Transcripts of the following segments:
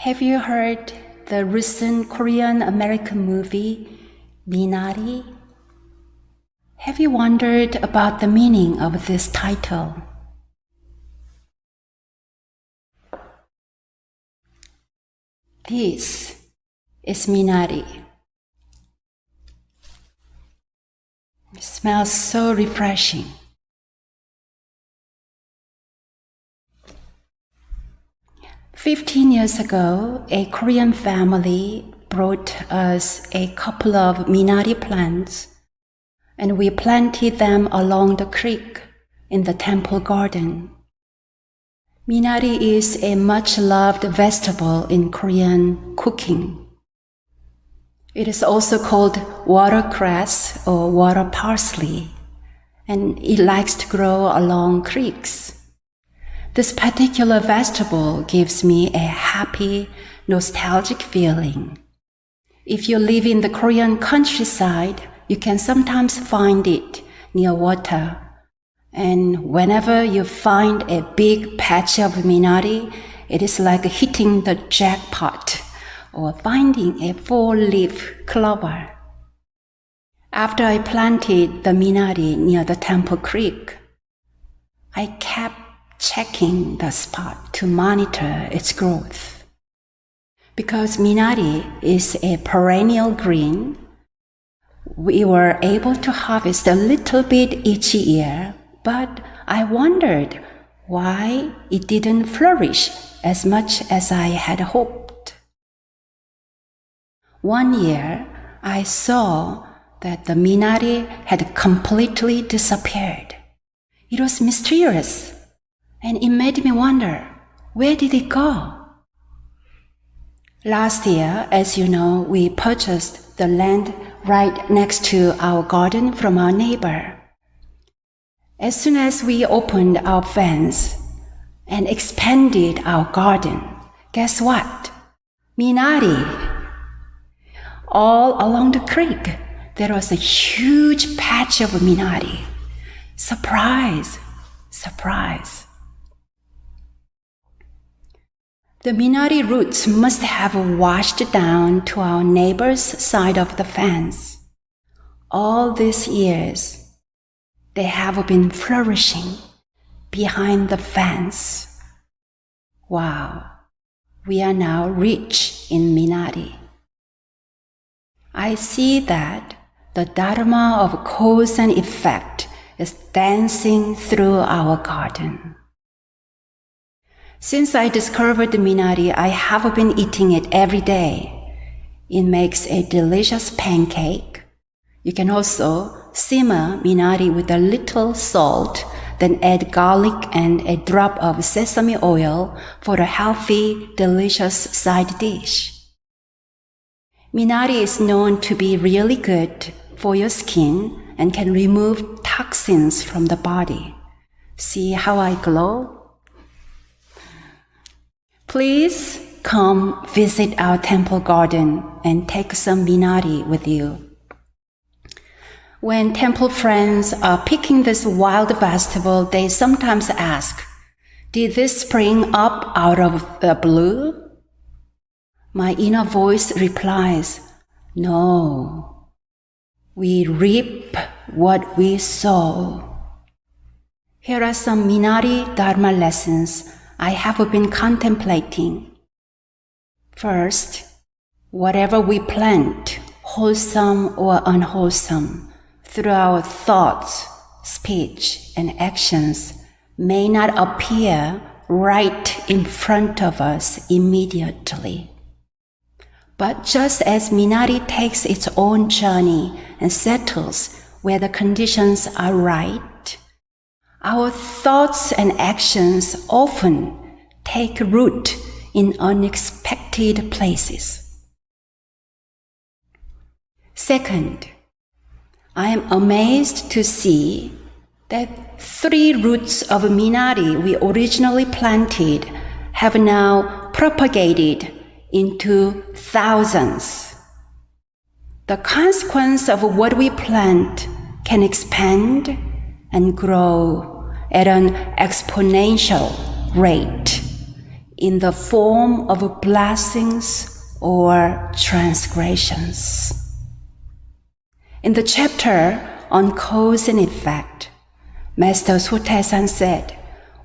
Have you heard the recent Korean-American movie, Minari? Have you wondered about the meaning of this title? This is Minari. It smells so refreshing. "15 years ago, a Korean family brought us a couple of Minari plants, and we planted them along the creek in the temple garden. Minari is a much-loved vegetable in Korean cooking. It is also called watercress or water parsley, and it likes to grow along creeks. This particular vegetable gives me a happy, nostalgic feeling. If you live in the Korean countryside, you can sometimes find it near water. And whenever you find a big patch of Minari, it is like hitting the jackpot or finding a 4-leaf clover. After I planted the Minari near the Temple Creek, I kept checking the spot to monitor its growth. Because Minari is a perennial green, we were able to harvest a little bit each year, but I wondered why it didn't flourish as much as I had hoped. One year, I saw that the Minari had completely disappeared. It was mysterious, and it made me wonder, where did it go? Last year, as you know, we purchased the land right next to our garden from our neighbor. As soon as we opened our fence and expanded our garden, guess what? Minari! All along the creek, there was a huge patch of Minari. Surprise! Surprise! The Minari roots must have washed down to our neighbor's side of the fence. All these years, they have been flourishing behind the fence. Wow, we are now rich in Minari. I see that the Dharma of cause and effect is dancing through our garden. Since I discovered the Minari, I have been eating it every day. It makes a delicious pancake. You can also simmer Minari with a little salt, then add garlic and a drop of sesame oil for a healthy, delicious side dish. Minari is known to be really good for your skin and can remove toxins from the body. See how I glow? Please come visit our temple garden and take some Minari with you. When temple friends are picking this wild vegetable, they sometimes ask, "Did this spring up out of the blue?" My inner voice replies, "No, we reap what we sow." Here are some Minari Dharma lessons I have been contemplating. First, whatever we plant, wholesome or unwholesome, through our thoughts, speech, and actions, may not appear right in front of us immediately. But just as Minari takes its own journey and settles where the conditions are right, our thoughts and actions often take root in unexpected places. Second, I am amazed to see that 3 roots of Minari we originally planted have now propagated into thousands. The consequence of what we plant can expand and grow at an exponential rate. in the form of blessings or transgressions. In the chapter on cause and effect, Master Sotaesan said,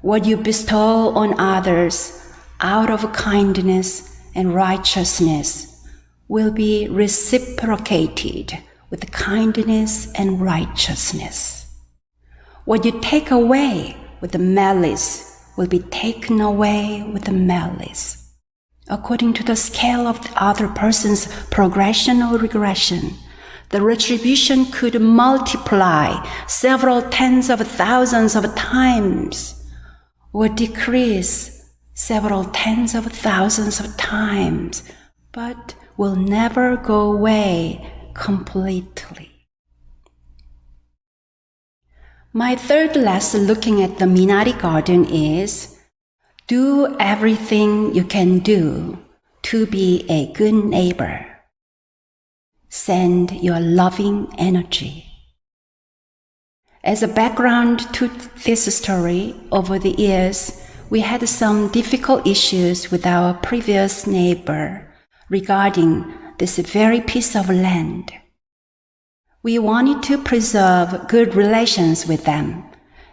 "What you bestow on others out of kindness and righteousness will be reciprocated with kindness and righteousness. What you take away with malice will be taken away with malice, according to the scale of the other person's progression or regression. The retribution could multiply several tens of thousands of times or decrease several tens of thousands of times, but will never go away completely." My third lesson looking at the Minari Garden is, do everything you can do to be a good neighbor. Send your loving energy. As a background to this story, over the years, we had some difficult issues with our previous neighbor regarding this very piece of land. We wanted to preserve good relations with them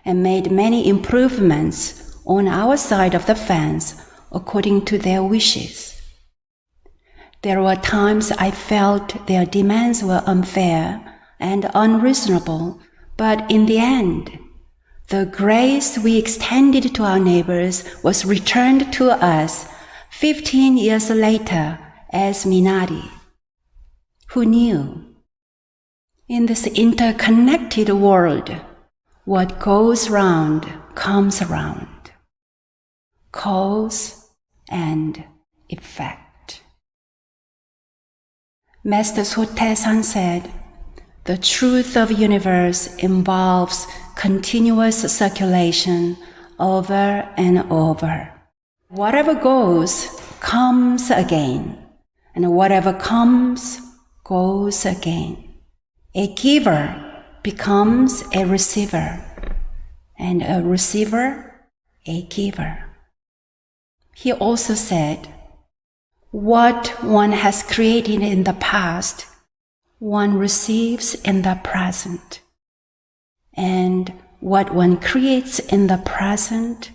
and made many improvements on our side of the fence according to their wishes. There were times I felt their demands were unfair and unreasonable, but in the end, the grace we extended to our neighbors was returned to us 15 years later as Minari. Who knew? In this interconnected world, what goes round comes around. Cause and effect. Master Sotaesan said, "The truth of the universe involves continuous circulation over and over. Whatever goes, comes again, and whatever comes, goes again. A giver becomes a receiver, and a receiver a giver." He also said, "What one has created in the past, one receives in the present. And what one creates in the present,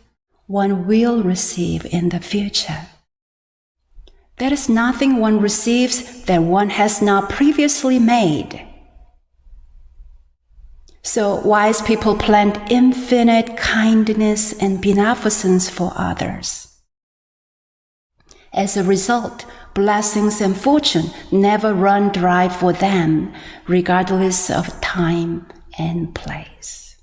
one will receive in the future. There is nothing one receives that one has not previously made." So wise people plant infinite kindness and beneficence for others. As a result, blessings and fortune never run dry for them, regardless of time and place.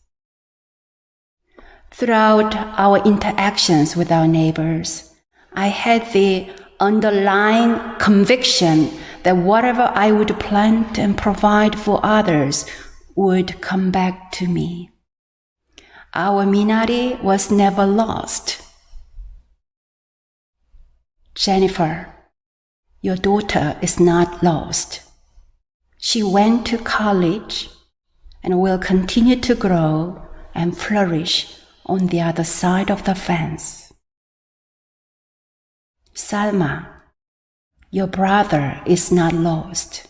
Throughout our interactions with our neighbors, I had the underlying conviction that whatever I would plant and provide for others would come back to me. Our Minari was never lost. Jennifer, your daughter is not lost. She went to college and will continue to grow and flourish on the other side of the fence. Salma, your brother is not lost.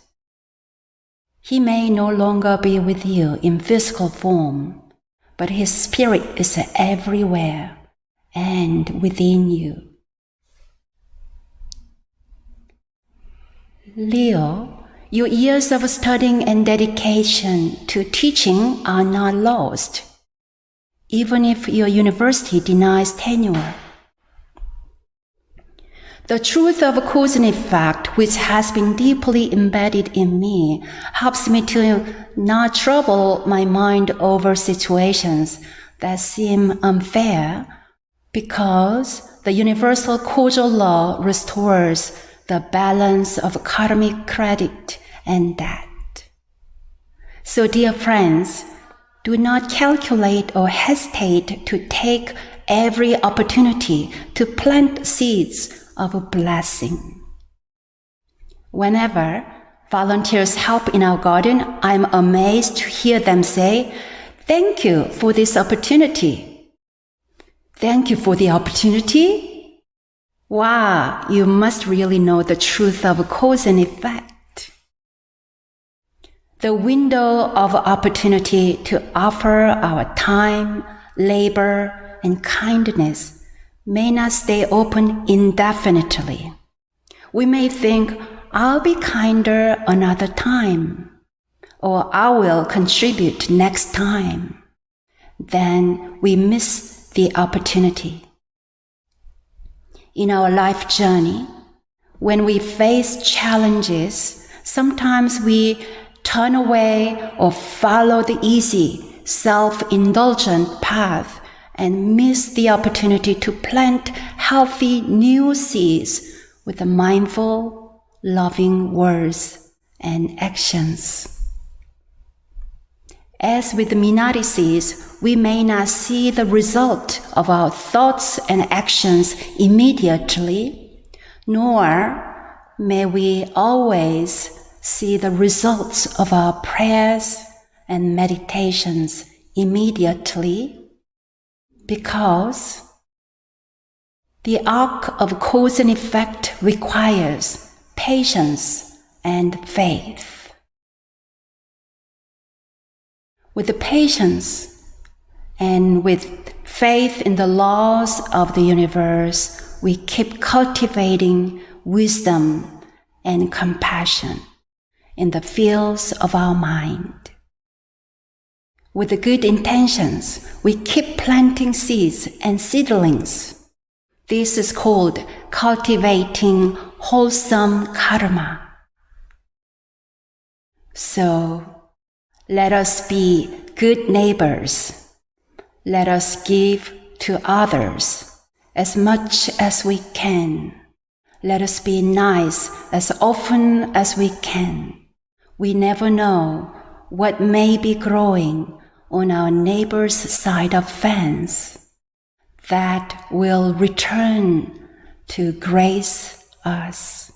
He may no longer be with you in physical form, but his spirit is everywhere and within you. Leo, your years of studying and dedication to teaching are not lost, even if your university denies tenure. The truth of cause and effect, which has been deeply embedded in me, helps me to not trouble my mind over situations that seem unfair, because the universal causal law restores the balance of karmic credit and debt. So, dear friends, do not calculate or hesitate to take every opportunity to plant seeds of a blessing. Whenever volunteers help in our garden, I'm amazed to hear them say, "Thank you for this opportunity." Thank you for the opportunity? Wow, you must really know the truth of cause and effect. The window of opportunity to offer our time, labor, and kindness may not stay open indefinitely. We may think, I'll be kinder another time, or I will contribute next time. Then we miss the opportunity. In our life journey, when we face challenges, sometimes we turn away or follow the easy, self-indulgent path and miss the opportunity to plant healthy new seeds with the mindful, loving words and actions. As with the Minari seeds, we may not see the result of our thoughts and actions immediately, nor may we always see the results of our prayers and meditations immediately, because the arc of cause and effect requires patience and faith. With the patience and with faith in the laws of the universe, we keep cultivating wisdom and compassion in the fields of our mind. With the good intentions, we keep planting seeds and seedlings. This is called cultivating wholesome karma. So, let us be good neighbors. Let us give to others as much as we can. Let us be nice as often as we can. We never know what may be growing on our neighbor's side of fence that will return to grace us.